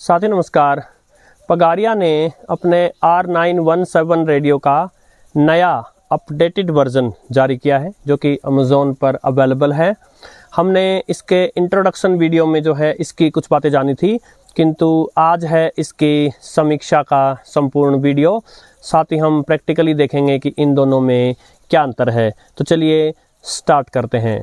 साथी नमस्कार। पगारिया ने अपने R917 रेडियो का नया अपडेटेड वर्जन जारी किया है जो कि अमेज़ॉन पर अवेलेबल है। हमने इसके इंट्रोडक्शन वीडियो में जो है इसकी कुछ बातें जानी थी, किंतु आज है इसकी समीक्षा का संपूर्ण वीडियो। साथ ही हम प्रैक्टिकली देखेंगे कि इन दोनों में क्या अंतर है। तो चलिए स्टार्ट करते हैं।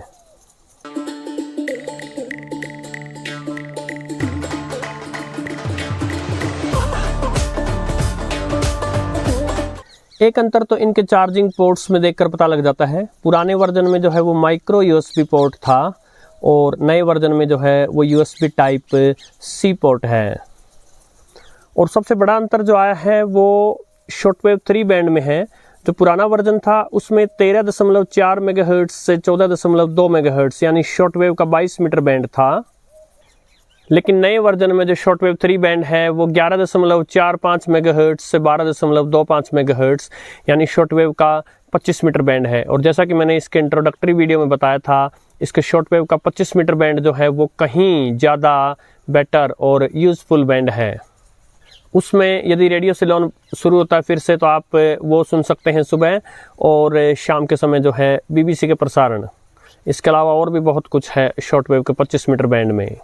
एक अंतर तो इनके चार्जिंग पोर्ट्स में देखकर पता लग जाता है। पुराने वर्जन में जो है वो माइक्रो यूएसबी पोर्ट था और नए वर्जन में जो है वो यूएसबी टाइप सी पोर्ट है। और सबसे बड़ा अंतर जो आया है वो शॉर्टवेव 3 बैंड में है। जो पुराना वर्जन था उसमें 13.4 मेगाहर्ट्ज से 14.2 मेगाहर्ट्ज यानी शॉर्टवेव का 22 मीटर बैंड था। लेकिन नए वर्जन में जो शॉर्टवेव 3 बैंड है वो 11.45 मेगाहर्ट्ज से 12.25 मेगाहर्ट्ज यानी शॉर्टवेव का 25 मीटर बैंड है। और जैसा कि मैंने इसके इंट्रोडक्टरी वीडियो में बताया था, इसके शॉर्टवेव का 25 मीटर बैंड जो है वो कहीं ज़्यादा बेटर और यूज़फुल बैंड है। उसमें यदि रेडियो सिलोन शुरू होता है फिर से तो आप वो सुन सकते हैं सुबह और शाम के समय जो है BBC के प्रसारण। इसके अलावा और भी बहुत कुछ है शॉर्टवेव के 25 मीटर बैंड में।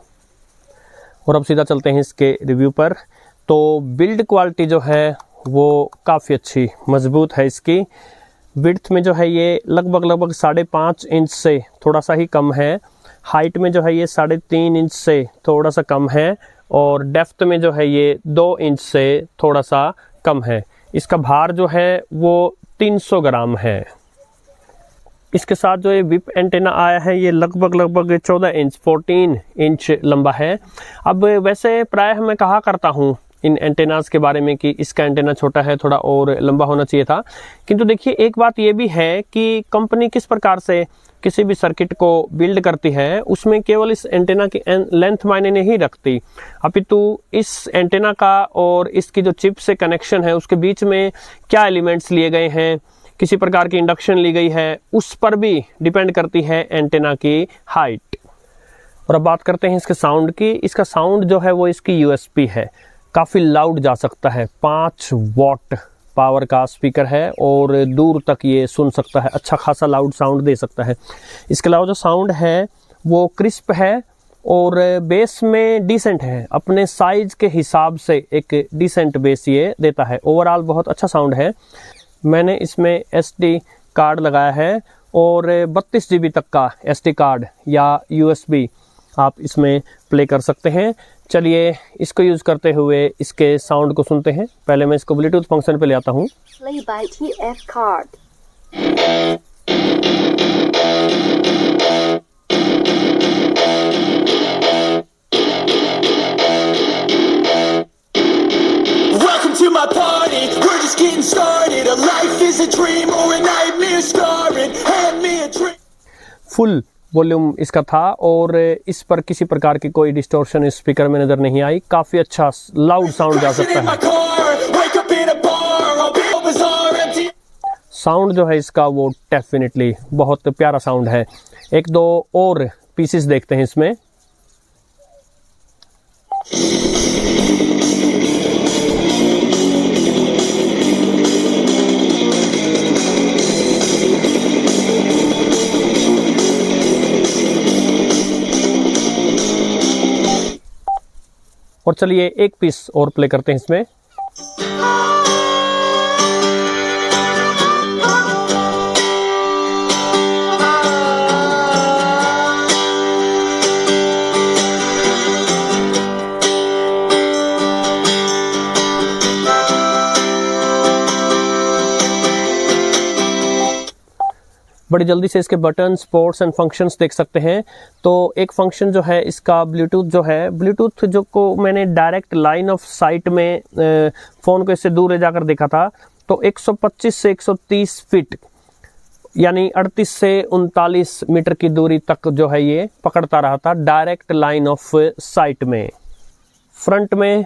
और अब सीधा चलते हैं इसके रिव्यू पर। तो बिल्ड क्वालिटी जो है वो काफ़ी अच्छी मजबूत है। इसकी विड्थ में जो है ये लगभग 5.5 इंच से थोड़ा सा ही कम है। हाइट में जो है ये 3.5 इंच से थोड़ा सा कम है और डेप्थ में जो है ये 2 इंच से थोड़ा सा कम है। इसका भार जो है वो 300 ग्राम है। इसके साथ जो ये विप एंटेना आया है ये लगभग 14 इंच लंबा है। अब वैसे प्रायः मैं कहा करता हूँ इन एंटेनास के बारे में कि इसका एंटेना छोटा है, थोड़ा और लंबा होना चाहिए था। किंतु देखिए एक बात ये भी है कि कंपनी किस प्रकार से किसी भी सर्किट को बिल्ड करती है उसमें केवल इस एंटेना की लेंथ मायने नहीं रखती, अपितु इस एंटेना का और इसकी जो चिप से कनेक्शन है उसके बीच में क्या एलिमेंट्स लिए गए हैं, किसी प्रकार की इंडक्शन ली गई है, उस पर भी डिपेंड करती है एंटेना की हाइट। और अब बात करते हैं इसके साउंड की। इसका साउंड जो है वो इसकी यूएसपी है, काफ़ी लाउड जा सकता है। 5 वॉट पावर का स्पीकर है और दूर तक ये सुन सकता है, अच्छा खासा लाउड साउंड दे सकता है। इसके अलावा जो साउंड है वो क्रिस्प है और बेस में डिसेंट है, अपने साइज के हिसाब से एक डिसेंट बेस ये देता है। ओवरऑल बहुत अच्छा साउंड है। मैंने इसमें SD कार्ड लगाया है और 32 GB तक का SD कार्ड या USB आप इसमें प्ले कर सकते हैं। चलिए इसको यूज़ करते हुए इसके साउंड को सुनते हैं। पहले मैं इसको ब्लूटूथ फंक्शन पे ले आता हूँ। Play by TF card. Welcome to my party, we're just getting started. A life is a dream or a nightmare starring. Hand me a drink. Full volume इसका था और इस पर किसी प्रकार की कोई डिस्टॉर्शन इस स्पीकर में नज़र नहीं आई। काफ़ी अच्छा लाउड साउंड जा सकता है। साउंड जो है इसका वो डेफिनेटली बहुत प्यारा साउंड है। एक दो और पीसेस देखते हैं इसमें। और चलिए एक पीस और प्ले करते हैं इसमें। बड़ी जल्दी से इसके बटन, पोर्ट्स एंड फंक्शंस देख सकते हैं। तो एक फंक्शन जो है इसका ब्लूटूथ जो है, ब्लूटूथ जो को मैंने डायरेक्ट लाइन ऑफ साइट में फ़ोन को इससे दूर ले जाकर देखा था तो 125 से 130 फीट यानी 38 से 39 मीटर की दूरी तक जो है ये पकड़ता रहा था डायरेक्ट लाइन ऑफ साइट में। फ्रंट में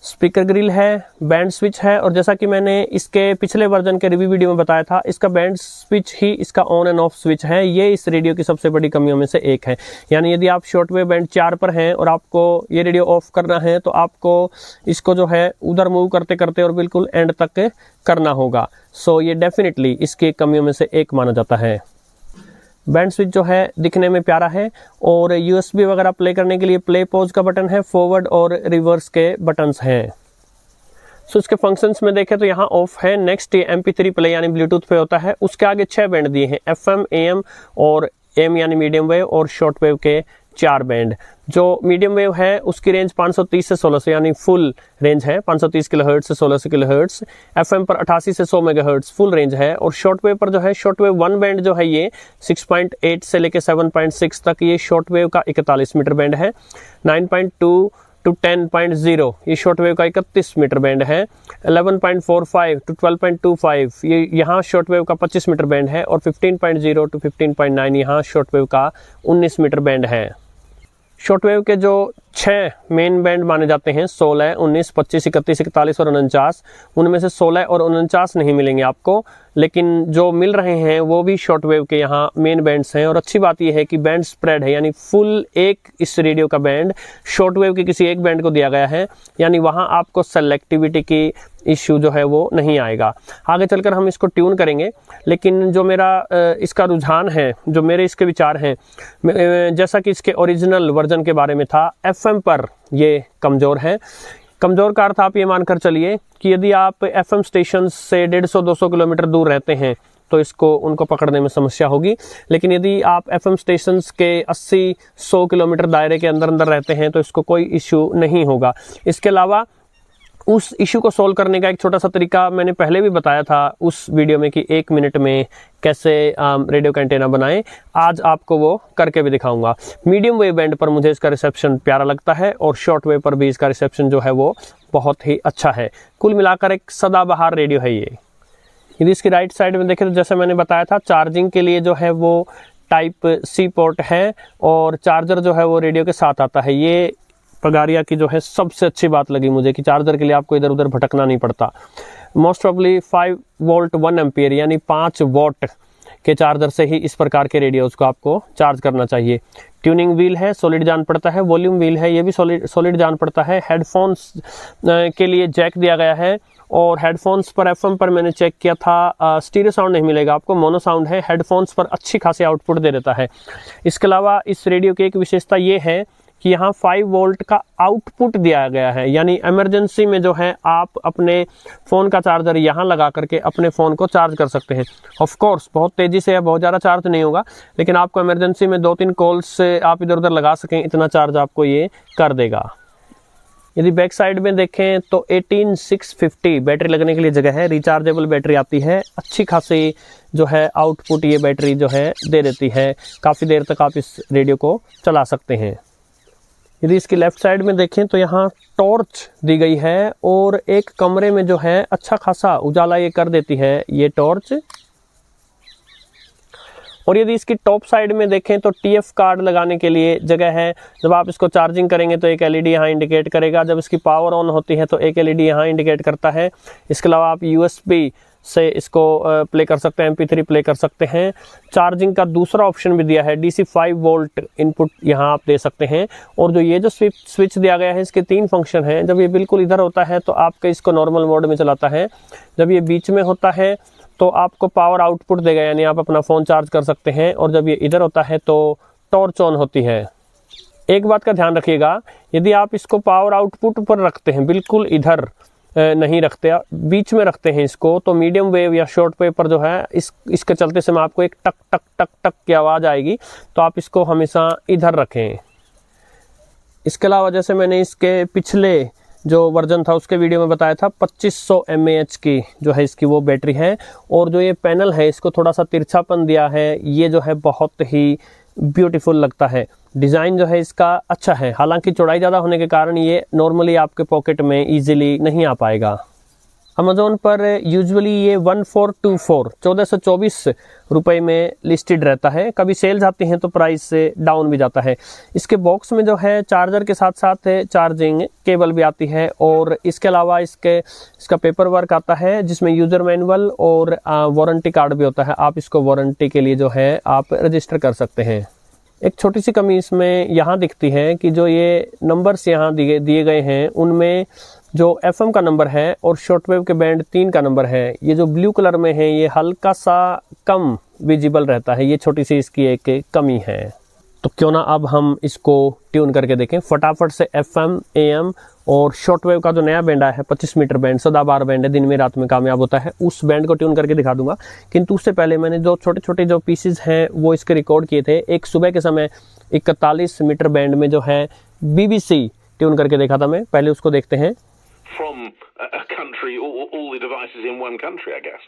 स्पीकर ग्रिल है, बैंड स्विच है, और जैसा कि मैंने इसके पिछले वर्जन के रिव्यू वीडियो में बताया था, इसका बैंड स्विच ही इसका ऑन एंड ऑफ स्विच है। ये इस रेडियो की सबसे बड़ी कमियों में से एक है। यानी यदि आप शॉर्ट वेव बैंड 4 पर हैं और आपको ये रेडियो ऑफ करना है तो आपको इसको जो है उधर मूव करते करते और बिल्कुल एंड तक करना होगा। सो ये डेफिनेटली इसकी कमियों में से एक माना जाता है। बैंड स्विच जो है दिखने में प्यारा है, और USB वगैरह प्ले करने के लिए प्ले पॉज का बटन है, फॉरवर्ड और रिवर्स के बटन्स हैं। सो इसके फंक्शंस में देखें तो यहाँ ऑफ है। नेक्स्ट ये MP3 प्ले यानी ब्लूटूथ पे होता है। उसके आगे 6 बैंड दिए हैं, FM, AM और AM यानी मीडियम वेव और शॉर्ट वेव के 4 बैंड। जो मीडियम वेव है उसकी रेंज 530 से 1600 यानी फुल रेंज है, 530 किलोहर्ट्ज से 1600 किलोहर्ट्ज। FM पर 88 से 100 मेगाहर्ट्ज फुल रेंज है, और शॉर्ट वेव पर जो है शॉर्ट वेव 1 बैंड जो है ये 6.8 से लेके 7.6 तक ये शॉर्ट वेव का 41 मीटर बैंड है। 9.2 टू 10.0 ये शॉर्ट वेव का 31 मीटर बैंड है। 11.45 टू 12.25 ये यहाँ शॉर्ट वेव का 25 मीटर बैंड है, और 15.0 टू 15.9 यहाँ शॉर्ट वेव का 19 मीटर बैंड है। शॉर्ट वेव के जो 6 मेन बैंड माने जाते हैं 16, 19, 25, 31, 41 और 49, उनमें से 16 और 49 नहीं मिलेंगे आपको, लेकिन जो मिल रहे हैं वो भी शॉर्ट वेव के यहाँ मेन बैंड्स हैं। और अच्छी बात यह है कि बैंड स्प्रेड है, यानी फुल एक इस रेडियो का बैंड शॉर्ट वेव के किसी एक बैंड को दिया गया है, यानी वहाँ आपको सेलेक्टिविटी की इश्यू जो है वो नहीं आएगा। आगे चलकर हम इसको ट्यून करेंगे, लेकिन जो मेरा इसका रुझान है, जो मेरे इसके विचार हैं, जैसा कि इसके ओरिजिनल वर्जन के बारे में था, FM पर ये कमज़ोर है। कमज़ोर का अर्थ आप ये मानकर चलिए कि यदि आप FM स्टेशन से 150-200 किलोमीटर दूर रहते हैं तो इसको उनको पकड़ने में समस्या होगी, लेकिन यदि आप FM स्टेशंस के 80-100 किलोमीटर दायरे के अंदर रहते हैं तो इसको कोई इश्यू नहीं होगा। इसके अलावा उस इशू को सॉल्व करने का एक छोटा सा तरीका मैंने पहले भी बताया था उस वीडियो में कि 1 मिनट में कैसे रेडियो का एंटेना बनाएं। आज आपको वो करके भी दिखाऊंगा। मीडियम वेव बैंड पर मुझे इसका रिसेप्शन प्यारा लगता है, और शॉर्ट वेव पर भी इसका रिसेप्शन जो है वो बहुत ही अच्छा है। कुल मिलाकर एक सदाबहार रेडियो है ये। यदि इसकी राइट साइड में देखें तो जैसे मैंने बताया था, चार्जिंग के लिए जो है वो टाइप C पोर्ट है, और चार्जर जो है वो रेडियो के साथ आता है। ये पगारिया की जो है सबसे अच्छी बात लगी मुझे कि चार्जर के लिए आपको इधर उधर भटकना नहीं पड़ता। मोस्ट प्रॉब्ली 5 वोल्ट 1 एम्पियर यानी 5 वॉट के चार्जर से ही इस प्रकार के रेडियोज को आपको चार्ज करना चाहिए। ट्यूनिंग व्हील है, सॉलिड जान पड़ता है। वॉल्यूम व्हील है, ये भी सॉलिड जान पड़ता है। हेडफोन्स के लिए जैक दिया गया है, और हेडफोन्स पर FM पर मैंने चेक किया था, स्टीरियो साउंड नहीं मिलेगा आपको, मोनो साउंड है। हेडफोन्स पर अच्छी खासी आउटपुट दे देता है। इसके अलावा इस रेडियो की एक विशेषता ये है कि यहाँ 5 वोल्ट का आउटपुट दिया गया है, यानी इमरजेंसी में जो है आप अपने फ़ोन का चार्जर यहाँ लगा करके अपने फ़ोन को चार्ज कर सकते हैं। ऑफ कोर्स बहुत तेज़ी से या बहुत ज़्यादा चार्ज नहीं होगा, लेकिन आपको इमरजेंसी में 2-3 कॉल्स से आप इधर उधर लगा सकें, इतना चार्ज आपको ये कर देगा। यदि बैक साइड में देखें तो 18650 बैटरी लगने के लिए जगह है। रिचार्जेबल बैटरी आती है, अच्छी खासी जो है आउटपुट ये बैटरी जो है दे देती है। काफ़ी देर तक आप इस रेडियो को चला सकते हैं। यदि इसकी लेफ्ट साइड में देखें तो यहाँ टॉर्च दी गई है, और एक कमरे में जो है अच्छा खासा उजाला ये कर देती है ये टॉर्च। और यदि इसकी टॉप साइड में देखें तो TF कार्ड लगाने के लिए जगह है। जब आप इसको चार्जिंग करेंगे तो एक LED यहाँ इंडिकेट करेगा, जब इसकी पावर ऑन होती है तो एक LED यहाँ इंडिकेट करता है। इसके अलावा आप USB से इसको प्ले कर सकते हैं, MP3 प्ले कर सकते हैं। चार्जिंग का दूसरा ऑप्शन भी दिया है, DC 5 वोल्ट इनपुट यहाँ आप दे सकते हैं। और जो ये जो स्विच दिया गया है इसके 3 फंक्शन हैं। जब ये बिल्कुल इधर होता है तो आपका इसको नॉर्मल मोड में चलाता है। जब ये बीच में होता है तो आपको पावर आउटपुट देगा, यानी आप अपना फ़ोन चार्ज कर सकते हैं। और जब ये इधर होता है तो टॉर्च ऑन होती है। एक बात का ध्यान रखिएगा, यदि आप इसको पावर आउटपुट पर रखते हैं, बिल्कुल इधर नहीं रखते, बीच में रखते हैं इसको, तो मीडियम वेव या शॉर्ट वेव पर जो है इसके चलते समय आपको एक टक टक टक टक की आवाज़ आएगी। तो आप इसको हमेशा इधर रखें। इसके अलावा जैसे मैंने इसके पिछले जो वर्जन था उसके वीडियो में बताया था, 2500 mAh की जो है इसकी वो बैटरी है। और जो ये पैनल है इसको थोड़ा सा तिरछापन दिया है, ये जो है बहुत ही ब्यूटीफुल लगता है। डिज़ाइन जो है इसका अच्छा है, हालांकि चौड़ाई ज़्यादा होने के कारण ये नॉर्मली आपके पॉकेट में इजीली नहीं आ पाएगा। अमेजोन पर यूजुअली ये 1424 रुपए में लिस्टेड रहता है। कभी सेल्स आती हैं तो प्राइस डाउन भी जाता है। इसके बॉक्स में जो है चार्जर के साथ साथ चार्जिंग केबल भी आती है और इसके अलावा इसका पेपर वर्क आता है जिसमें यूज़र मैनुअल और वारंटी कार्ड भी होता है। आप इसको वारंटी के लिए जो है आप रजिस्टर कर सकते हैं। एक छोटी सी कमी इसमें यहाँ दिखती है कि जो ये नंबर्स यहाँ दिए गए हैं उनमें जो FM का नंबर है और शॉर्टवेव के बैंड 3 का नंबर है, ये जो ब्लू कलर में है ये हल्का सा कम विजिबल रहता है। ये छोटी सी इसकी एक कमी है। तो क्यों ना अब हम इसको ट्यून करके देखें फटाफट से। FM, AM और शॉर्टवेव का जो नया बैंड आया है 25 मीटर बैंड, सदाबहार बैंड है, दिन में रात में कामयाब होता है, उस बैंड को ट्यून करके दिखा दूंगा। किंतु उससे पहले मैंने जो छोटे छोटे जो पीसेज हैं वो इसके रिकॉर्ड किए थे। एक सुबह के समय 41 मीटर बैंड में जो है BBC ट्यून करके देखा था मैं, पहले उसको देखते हैं। From a country, all the devices in one country, I guess.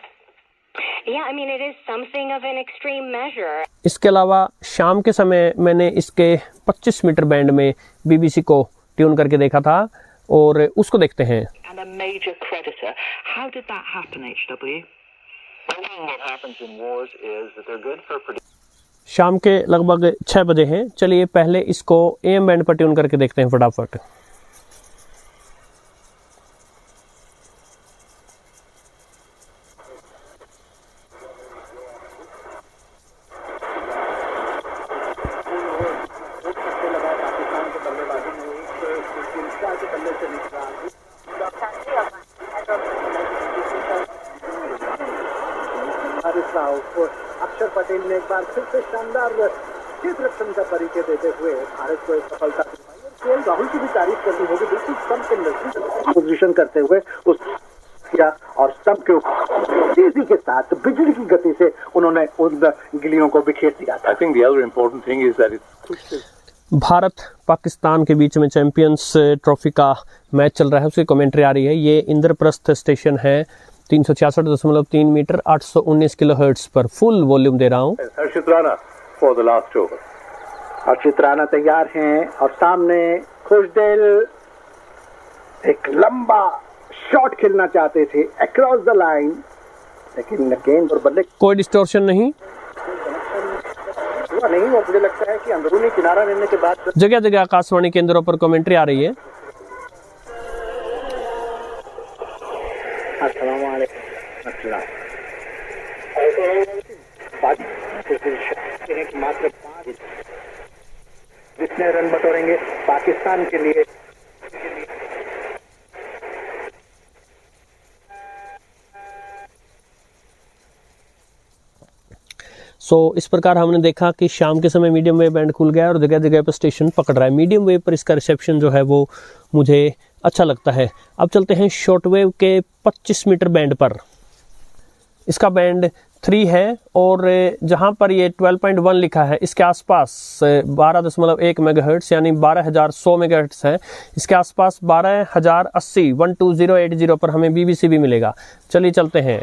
Yeah, I mean, it is something of an extreme measure. इसके अलावा शाम के समय मैंने इसके 25 मीटर बैंड में BBC को ट्यून करके देखा था और उसको देखते हैं। And a major creditor. How did that happen, HW? What happens in wars is that they're good for शाम के लगभग 6 बजे हैं। चलिए पहले इसको AM बैंड पर ट्यून करके देखते हैं फटाफट। अक्षर पटेल ने एक बार फिर से शानदार क्षेत्ररक्षण का परिचय देते हुए भारत को एक सफलता दिलाई। केएल राहुल की भी तारीफ करनी होगी, बिल्कुल स्टंप के नजदीक पोजीशन करते हुए उस और स्टंप के ऊपर तेजी के साथ बिजली की गति से उन्होंने उन गिलियों को बिखेर दिया था। I think the other important thing is that it pushes Bharat Pakistan के बीच में चैंपियंस ट्रॉफी का मैच चल रहा है, उसकी कमेंट्री आ रही है। ये इंद्रप्रस्थ स्टेशन है 366.3 मीटर 819 किलोहर्ट्ज पर फुल वॉल्यूम दे रहा हूँ। Harshit Rana for the last over. Harshit Rana तैयार हैं और सामने खुशदिल एक लंबा शॉट खेलना चाहते थे अक्रॉस द लाइन, लेकिन गेंद और बल्ले कोई डिस्टॉर्शन नहीं, हुआ नहीं। और मुझे लगता है कि अंदरूनी किनारा मिलने के बाद जगह जगह आकाशवाणी केंद्रों पर कमेंट्री आ रही है। मात्र 5 जितने रन बटोरेंगे पाकिस्तान के लिए। इस प्रकार हमने देखा कि शाम के समय मीडियम वेव बैंड खुल गया और जगह जगह पर स्टेशन पकड़ रहा है। मीडियम वेव पर इसका रिसेप्शन जो है वो मुझे अच्छा लगता है। अब चलते हैं शॉर्ट वेव के 25 मीटर बैंड पर। इसका बैंड 3 है और जहां पर ये 12.1 लिखा है इसके आसपास 12.1 मेगाहर्ट्ज यानी 12,100 मेगाहर्ट्ज है। इसके आसपास 12,080 12080 पर हमें BBC भी मिलेगा। चलिए चलते हैं।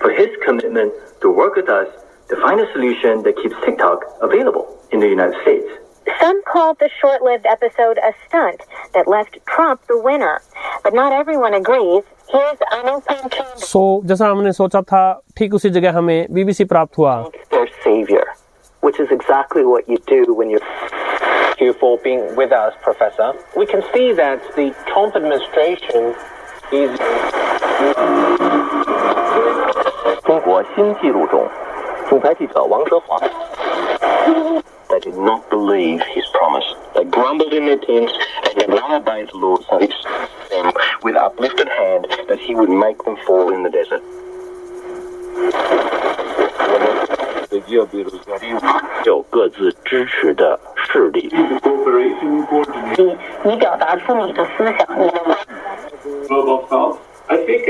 For his commitment to work with us to find a solution that keeps TikTok available in the United States. Some called the short-lived episode a stunt that left Trump the winner, but not everyone agrees. Here's Anupam Khanna. जैसा हमने सोचा था ठीक उसी जगह हमें BBC प्राप्त हुआ। Their savior, which is exactly what you do when you're. Thank you for being with us, Professor. We can see that the Trump administration is. 中国新纪录中，驻台记者王哲华 They did not believe his promise. They grumbled in their tents and did not obey the laws. So he said them with uplifted hand that he would make them fall in the desert. 有各自支持的势力。你表达出你的思想，你的 Global South, I think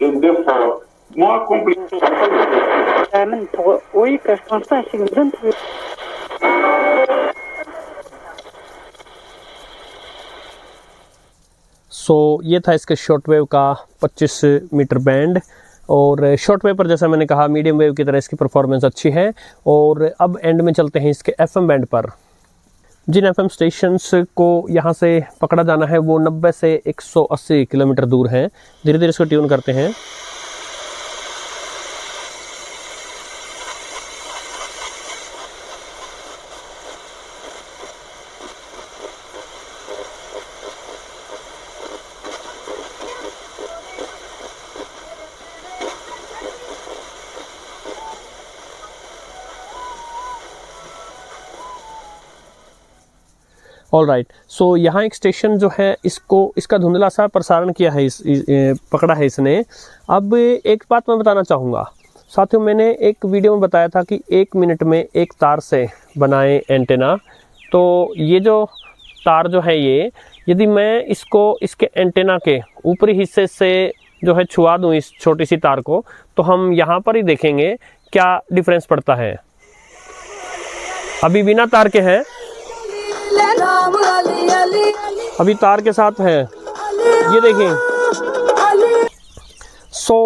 in different, more complicated. सो ये था इसके short wave का 25 metre band. और short wave पर जैसा मैंने कहा medium wave की तरह इसकी परफॉर्मेंस अच्छी है। और अब एंड में चलते हैं इसके एफएम बैंड पर। जिन एफएम स्टेशंस को यहाँ से पकड़ा जाना है वो 90 से 180 किलोमीटर दूर हैं। धीरे धीरे इसको ट्यून करते हैं। ऑल राइट, सो यहाँ एक स्टेशन जो है इसका धुंधला सा प्रसारण किया है, पकड़ा है इसने। अब एक बात मैं बताना चाहूँगा साथियों, मैंने एक वीडियो में बताया था कि 1 मिनट में एक तार से बनाए एंटेना। तो ये जो तार जो है ये, यदि मैं इसको इसके एंटेना के ऊपरी हिस्से से जो है छुआ दूँ इस छोटी सी तार को, तो हम यहाँ पर ही देखेंगे क्या डिफरेंस पड़ता है। अभी बिना तार के है, अभी तार के साथ है, ये देखें। सो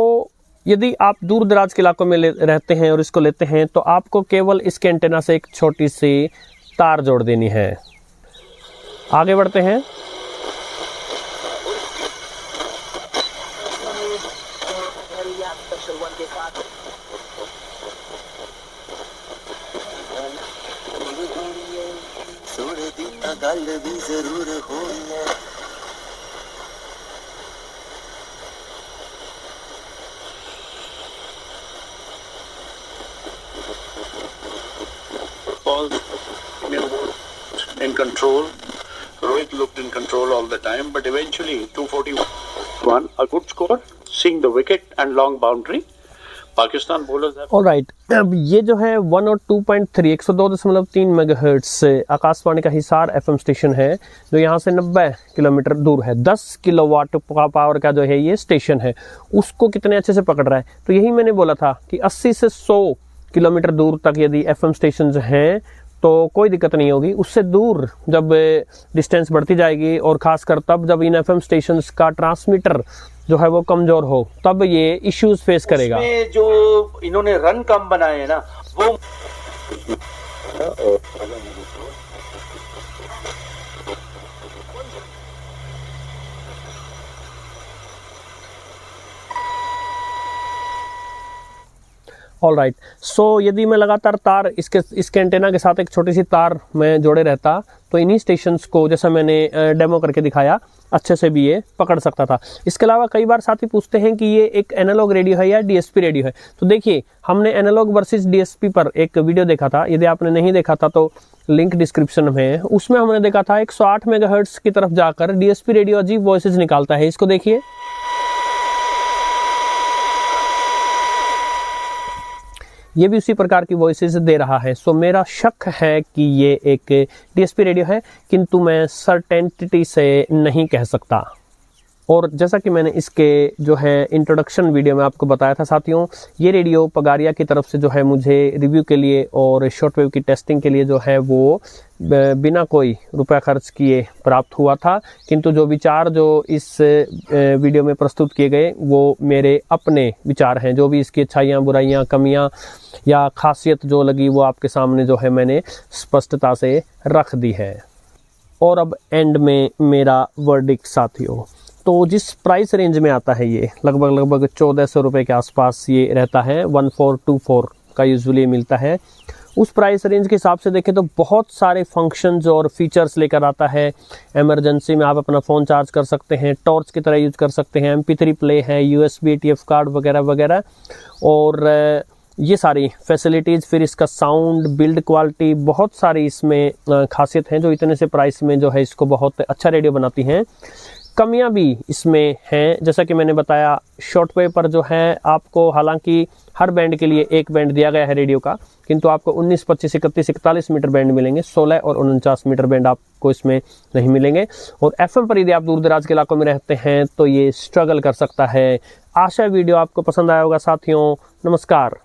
यदि आप दूर दराज के इलाकों में रहते हैं और इसको लेते हैं तो आपको केवल इसके एंटेना से एक छोटी सी तार जोड़ देनी है। आगे बढ़ते हैं। Paul in control. Rohit looked in control all the time, but eventually 241, a good score, seeing the wicket and long boundary. Pakistan bowlers हैं। ऑलराइट, अब ये जो है 1 और 2.3 102.3 मेगाहर्ट्ज आकाशवाणी का हिसार एफएम स्टेशन है, जो यहाँ से 90 किलोमीटर दूर है। 10 किलोवाट पावर का जो है ये स्टेशन है, उसको कितने अच्छे से पकड़ रहा है। तो यही मैंने बोला था कि 80 से 100 किलोमीटर दूर तक यदि एफएम स्टेशन हैं तो कोई दिक्कत नहीं होगी। उससे दूर जब डिस्टेंस बढ़ती जाएगी और खासकर तब जब इन एफएम स्टेशंस का ट्रांसमीटर जो है वो कमजोर हो, तब ये इश्यूज फेस करेगा। जो इन्होंने रन कम बनाए हैं ना, वो ऑल राइट, सो यदि मैं लगातार तार इसके एंटेना के साथ एक छोटी सी तार में जोड़े रहता तो इन्हीं स्टेशंस को, जैसा मैंने डेमो करके दिखाया, अच्छे से भी ये पकड़ सकता था। इसके अलावा कई बार साथी पूछते हैं कि ये एक एनालॉग रेडियो है या डीएसपी रेडियो है। तो देखिए, हमने एनालॉग वर्सेस डीएसपी पर एक वीडियो देखा था। यदि आपने नहीं देखा था तो लिंक डिस्क्रिप्शन में है। उसमें हमने देखा था 108 मेगाहर्ट्ज की तरफ जाकर डीएसपी रेडियो अजीब वॉइसेज निकालता है। इसको देखिए, ये भी उसी प्रकार की वॉइसेस दे रहा है। सो मेरा शक है कि ये एक डीएसपी रेडियो है, किंतु मैं सर्टेनिटी से नहीं कह सकता। और जैसा कि मैंने इसके जो है इंट्रोडक्शन वीडियो में आपको बताया था साथियों, ये रेडियो पगारिया की तरफ से जो है मुझे रिव्यू के लिए और शॉर्टवेव की टेस्टिंग के लिए जो है वो बिना कोई रुपया खर्च किए प्राप्त हुआ था। किंतु जो विचार जो इस वीडियो में प्रस्तुत किए गए वो मेरे अपने विचार हैं। जो भी इसकी अच्छाइयाँ, बुराइयाँ, कमियाँ या खासियत जो लगी वो आपके सामने जो है मैंने स्पष्टता से रख दी है। और अब एंड में मेरा वर्डिक्ट साथियों, तो जिस प्राइस रेंज में आता है ये लगभग 1400 रुपये के आसपास ये रहता है। 1424 का यूजुअली मिलता है। उस प्राइस रेंज के हिसाब से देखें तो बहुत सारे फंक्शंस और फीचर्स लेकर आता है। इमरजेंसी में आप अपना फ़ोन चार्ज कर सकते हैं, टॉर्च की तरह यूज कर सकते हैं, MP3 प्ले है, USB ATF कार्ड वगैरह वगैरह, और ये सारी फैसिलिटीज़। फिर इसका साउंड, बिल्ड क्वालिटी, बहुत सारी इसमें खासियत हैं जो इतने से प्राइस में जो है इसको बहुत अच्छा रेडियो बनाती हैं। कमियां भी इसमें हैं। जैसा कि मैंने बताया, शॉर्ट वेव पर जो है आपको, हालांकि हर बैंड के लिए एक बैंड दिया गया है रेडियो का, किंतु आपको 19, 25, 31, 41 मीटर बैंड मिलेंगे, 16 और 49 मीटर बैंड आपको इसमें नहीं मिलेंगे। और FM पर यदि आप दूर दराज के इलाकों में रहते हैं तो ये स्ट्रगल कर सकता है। आशा वीडियो आपको पसंद आया होगा साथियों। नमस्कार।